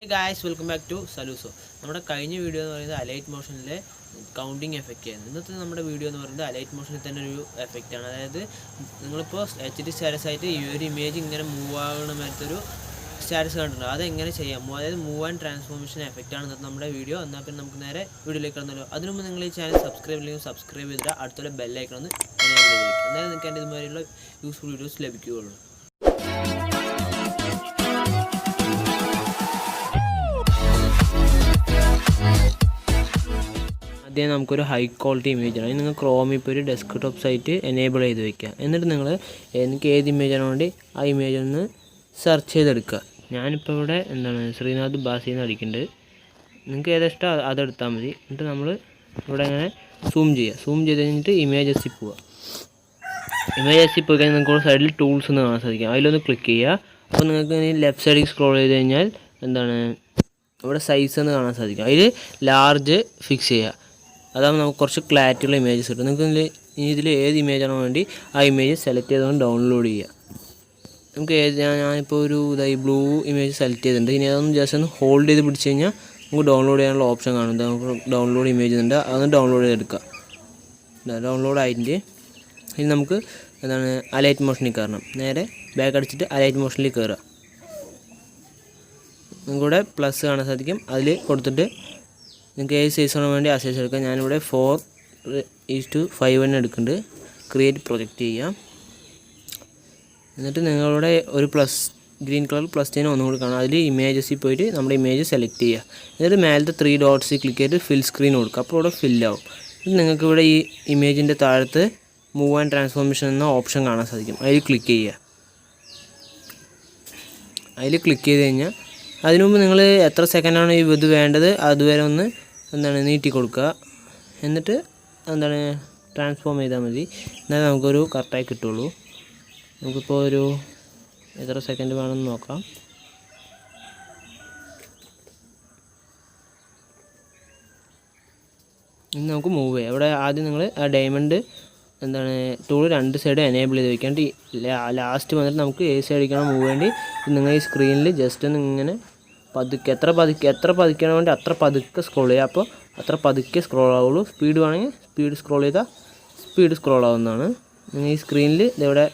Hey guys, welcome back to Saluso. നമ്മുടെ കഴിഞ്ഞ video എന്ന് പറയുന്നത് അലൈറ്റ് മോഷനിലെ കൗണ്ടിങ് എഫക്റ്റ് ആണ്. ഇന്നത്തെ നമ്മുടെ വീഡിയോ എന്ന് പറയുന്നത് അലൈറ്റ് മോഷനിൽ തന്നെ ഒരു എഫക്റ്റ് ആണ്. അതായത് നിങ്ങളിപ്പോൾ HD സ്റ്റാറ്റസ് ആയിട്ട് ഈ ഒരു ഇമേജ് ഇങ്ങനെ മൂവ് ആകുന്ന മാറ്റൊരു സ്റ്റാറ്റസ് കണ്ടിട്ടുണ്ട്. അതെങ്ങനെ ചെയ്യാം, അതായത് മൂവ് ആൻഡ് ട്രാൻസ്ഫോർമേഷൻ എഫക്റ്റ് ആണ് ഇന്നത്തെ നമ്മുടെ വീഡിയോ. എന്നാൽ പിന്നെ നമുക്ക് നേരെ വീഡിയോയിലേക്ക് കടന്നല്ലോ. അതിനു മുമ്പ് നിങ്ങൾ ഈ ചാനൽ സബ്സ്ക്രൈബ് ചെയ്ത് ചെയ്തിട്ട് അടുത്തുള്ള ബെല്ലൈക്കൺ ഒന്ന് എനേബിൾ ചെയ്തിരിക്കും. എന്നാലും നിങ്ങൾക്ക് എൻ്റെ ഇതുമാതിരിയുള്ള യൂസ്ഫുൾ വീഡിയോസ് ലഭിക്കുകയുള്ളൂ. ആദ്യം നമുക്കൊരു ഹൈ ക്വാളിറ്റി ഇമേജ് ആണ്. നിങ്ങൾ ക്രോമിൽ ഇപ്പോൾ ഒരു ഡെസ്ക്ടോപ്പ് സൈറ്റ് എനേബിൾ ചെയ്ത് വയ്ക്കുക. എന്നിട്ട് നിങ്ങൾ എനിക്ക് ഏത് ഇമേജാണ് വേണ്ടി ആ ഇമേജ് ഒന്ന് സെർച്ച് ചെയ്തെടുക്കുക. ഞാനിപ്പോൾ ഇവിടെ ശ്രീനാഥ് ബാസിന്ന് അടിക്കുന്നുണ്ട്. നിങ്ങൾക്ക് ഏതാ അതെടുത്താൽ മതി. എന്നിട്ട് നമ്മൾ ഇവിടെ ഇങ്ങനെ സൂം ചെയ്ത് കഴിഞ്ഞിട്ട് ഇമേജസിൽ പോവുക. ഇമേജസിൽ പോയി കഴിഞ്ഞാൽ നിങ്ങൾക്ക് സൈഡിൽ ടൂൾസ് എന്ന് കാണാൻ സാധിക്കും. അതിലൊന്ന് ക്ലിക്ക് ചെയ്യുക. അപ്പോൾ നിങ്ങൾക്ക് ലെഫ്റ്റ് സൈഡിൽ സ്ക്രോൾ ചെയ്ത് കഴിഞ്ഞാൽ ഇവിടെ സൈസ് എന്ന് കാണാൻ സാധിക്കും. അതിൽ ലാർജ് ഫിക്സ് ചെയ്യുക. അതാകുമ്പോൾ നമുക്ക് കുറച്ച് ക്ലാരിറ്റിയുള്ള ഇമേജസ് കിട്ടും. നിങ്ങൾക്ക് ഇതിൽ ഏത് ഇമേജാണോ വേണ്ടി ആ ഇമേജ് സെലക്ട് ചെയ്തുകൊണ്ട് ഡൗൺലോഡ് ചെയ്യുക. നമുക്ക് ഞാനിപ്പോൾ ഒരു ഇതായി ബ്ലൂ ഇമേജ് സെലക്ട് ചെയ്തിട്ടുണ്ട്. ഇനി അതൊന്ന് ജസ്റ്റ് ഒന്ന് ഹോൾഡ് ചെയ്ത് പിടിച്ച് കഴിഞ്ഞാൽ നമുക്ക് ഡൗൺലോഡ് ചെയ്യാനുള്ള ഓപ്ഷൻ കാണും. നമുക്ക് ഡൗൺലോഡ് ഇമേജ് ഉണ്ട്, അതൊന്ന് ഡൗൺലോഡ് ചെയ്തെടുക്കുക. ഡൗൺലോഡ് ആയിട്ട് ഇനി നമുക്ക് അലൈറ്റ് മോഷനിൽ കയറണം. നേരെ ബാക്ക് അടിച്ചിട്ട് അലൈറ്റ് മോഷനിൽ കയറുക. നിങ്ങൾക്കിവിടെ പ്ലസ് കാണാൻ സാധിക്കും. അതിൽ കൊടുത്തിട്ട് നിങ്ങൾക്ക് ഏത് സൈസാണോ വേണ്ടി ആ സൈസ് എടുക്കാം. ഞാനിവിടെ 4:5 എടുക്കുന്നുണ്ട്. ക്രിയേറ്റ് പ്രൊജക്റ്റ് ചെയ്യാം. എന്നിട്ട് നിങ്ങളുടെ ഒരു ഗ്രീൻ കളർ പ്ലസ് ചെയ്യുന്ന ഒന്നും കൂടി കാണാം. അതിൽ ഇമേജസിൽ പോയിട്ട് നമ്മുടെ ഇമേജ് സെലക്ട് ചെയ്യുക. എന്നിട്ട് മേലത്തെ 3 ഡോട്ട്സിൽ ക്ലിക്ക് ചെയ്ത് ഫിൽ സ്ക്രീൻ കൊടുക്കുക. അപ്പോൾ ഇവിടെ ഫില്ലാവും. നിങ്ങൾക്ക് ഇവിടെ ഈ ഇമേജിൻ്റെ താഴത്ത് മൂവ് ആൻഡ് ട്രാൻസ്ഫോർമേഷൻ എന്ന ഓപ്ഷൻ കാണാൻ സാധിക്കും. അതിൽ ക്ലിക്ക് ചെയ്യുക. അതിൽ ക്ലിക്ക് ചെയ്ത് കഴിഞ്ഞാൽ അതിനു മുമ്പ് നിങ്ങൾ എത്ര സെക്കൻഡാണ് ഇത് വേണ്ടത് അതുവരെ ഒന്ന് നീട്ടി കൊടുക്കുക. എന്നിട്ട് ട്രാൻസ്ഫോം ചെയ്താൽ മതി. എന്നാൽ നമുക്കൊരു കറക്റ്റായി കിട്ടുള്ളൂ. നമുക്കിപ്പോൾ ഒരു എത്ര സെക്കൻഡ് വേണമെന്ന് നോക്കാം. ഇനി നമുക്ക് മൂവ് ചെയ്യാം. ഇവിടെ ആദ്യം നിങ്ങൾ ആ ഡയമണ്ട് ടൂൾ 2 സൈഡ് എനേബിൾ ചെയ്ത് വയ്ക്കാണ്ട് ലാസ്റ്റ് വന്നിട്ട് നമുക്ക് ഏത് സൈഡ് അടിക്കണം മൂവ് വേണ്ടി നിങ്ങൾ ഈ സ്ക്രീനിൽ ജസ്റ്റ് ഒന്ന് ഇങ്ങനെ എത്ര പതുക്കണം വേണ്ടി അത്ര പതുക്കെ സ്ക്രോൾ ചെയ്യുക. അപ്പോൾ അത്ര പതുക്കെ സ്ക്രോൾ ആവുള്ളൂ. സ്പീഡ് വേണമെങ്കിൽ സ്പീഡ് സ്ക്രോൾ ചെയ്താൽ സ്പീഡ് സ്ക്രോൾ ആവുന്നതാണ്. നിങ്ങൾ ഈ സ്ക്രീനിൽ ഇതവിടെ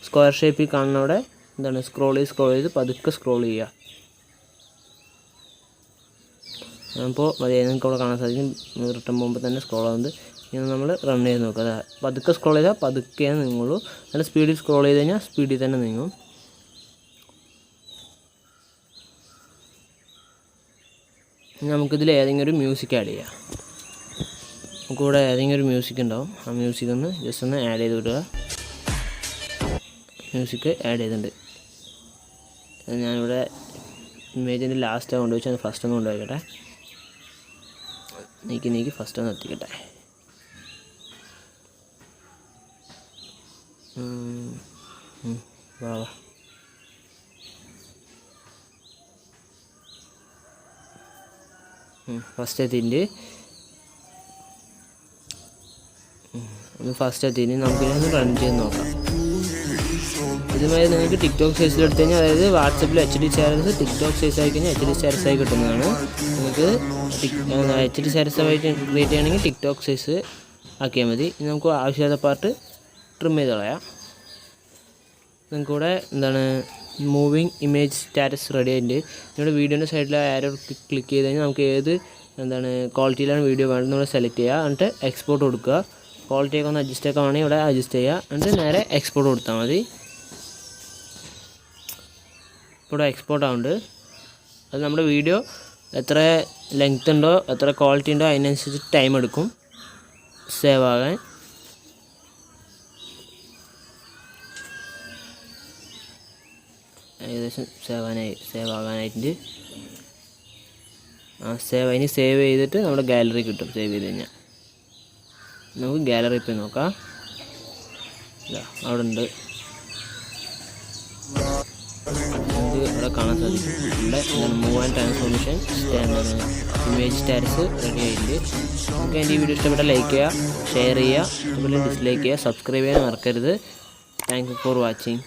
സ്ക്വയർ ഷേപ്പിൽ കാണുന്ന അവിടെ സ്ക്രോൾ ചെയ്ത് പതുക്കെ സ്ക്രോൾ ചെയ്യുക. അപ്പോൾ നിങ്ങൾക്ക് അവിടെ കാണാൻ സാധിക്കും റിട്ടേൺ പോകുമ്പോൾ തന്നെ സ്ക്രോൾ ആവുന്നത്. ഇങ്ങനെ നമ്മൾ റൺ ചെയ്ത് നോക്കുക. അതാ പതുക്കെ സ്ക്രോൾ ചെയ്താൽ പതുക്കെ നീങ്ങുള്ളൂ. നല്ല സ്പീഡിൽ സ്ക്രോൾ ചെയ്ത് കഴിഞ്ഞാൽ സ്പീഡിൽ തന്നെ നീങ്ങും. നമുക്കിതിൽ ഏതെങ്കിലും ഒരു മ്യൂസിക് ആഡ് ചെയ്യാം. നമുക്കിവിടെ ഏതെങ്കിലും ഒരു മ്യൂസിക് ഉണ്ടാവും. ആ മ്യൂസിക് ഒന്ന് ജസ്റ്റ് ഒന്ന് ആഡ് ചെയ്ത് വിടുക. മ്യൂസിക് ആഡ് ചെയ്തിട്ടുണ്ട്. ഞാനിവിടെ ഇമേജിൻ്റെ ലാസ്റ്റ് കൊണ്ടുവച്ചാൽ ഫസ്റ്റ് ഒന്ന് കൊണ്ടുപോയിക്കട്ടെ. നീക്കി ഫസ്റ്റ് ഒന്ന് എത്തിക്കട്ടെ. വാ ഫസ്റ്റ് എത്തിയിട്ട് നമുക്കിതൊന്ന് റൺ ചെയ്ത് നോക്കാം. ഇതുമാതിരി നിങ്ങൾക്ക് ടിക്ടോക്ക് സൈസിൽ എടുത്തു കഴിഞ്ഞാൽ അതായത് വാട്സപ്പിൽ HD സ്റ്റാറ്റസ് ടിക്ടോക്ക് സൈസ് ആയി കഴിഞ്ഞാൽ HD സ്റ്റാറ്റസ് ആയി കിട്ടുന്നതാണ്. നിങ്ങൾക്ക് HD സ്റ്റാറ്റസ് ആയിട്ട് ക്രിയേറ്റ് ചെയ്യണമെങ്കിൽ ടിക്ടോക്ക് സൈസ് ആക്കിയാൽ മതി. നമുക്ക് ആവശ്യമില്ലാത്ത പാർട്ട് ട്രിം ചെയ്ത് കളയാം. നിങ്ങൾക്കിവിടെ മൂവിങ് ഇമേജ് സ്റ്റാറ്റസ് റെഡി ആയിട്ടുണ്ട്. നിങ്ങളുടെ വീഡിയോൻ്റെ സൈഡിൽ ആരോ ക്ലിക്ക് ചെയ്ത് കഴിഞ്ഞാൽ നമുക്ക് ഏത് ക്വാളിറ്റിയിലാണ് വീഡിയോ വേണ്ടത് നമ്മൾ സെലക്ട് ചെയ്യുക. എന്നിട്ട് എക്സ്പോർട്ട് കൊടുക്കുക. ക്വാളിറ്റിയൊക്കെ ഒന്ന് അഡ്ജസ്റ്റ് ഒക്കെ വേണമെങ്കിൽ ഇവിടെ അഡ്ജസ്റ്റ് ചെയ്യുക. എന്നിട്ട് നേരെ എക്സ്പോർട്ട് കൊടുത്താൽ മതി. ഇപ്പോൾ ഇവിടെ എക്സ്പോർട്ട് ആവുന്നുണ്ട്. അത് നമ്മുടെ വീഡിയോ എത്ര ലെങ്ത് ഉണ്ടോ എത്ര ക്വാളിറ്റി ഉണ്ടോ അതിനനുസരിച്ച് ടൈം എടുക്കും സേവ് ആകാൻ. ഏകദേശം സേവ് ആകാനായിട്ടുണ്ട്. അതിന് സേവ് ചെയ്തിട്ട് നമ്മുടെ ഗാലറി കിട്ടും. സേവ് ചെയ്ത് കഴിഞ്ഞാൽ നമുക്ക് ഗാലറി പോയി നോക്കാം. അവിടെ ഉണ്ട്. ഇവിടെ കാണാൻ സാധിക്കും. ഇവിടെ move and transformation image status ready ആയിട്ടുണ്ട്. നമുക്ക് എൻ്റെ ഈ വീഡിയോ ഇഷ്ടപ്പെട്ടാൽ ലൈക്ക് ചെയ്യുക, ഷെയർ ചെയ്യുക, ഇഷ്ടപ്പെട്ടാൽ ഡിസ്ലൈക്ക് ചെയ്യുക, സബ്സ്ക്രൈബ് ചെയ്യാൻ മറക്കരുത്. Thank you for watching.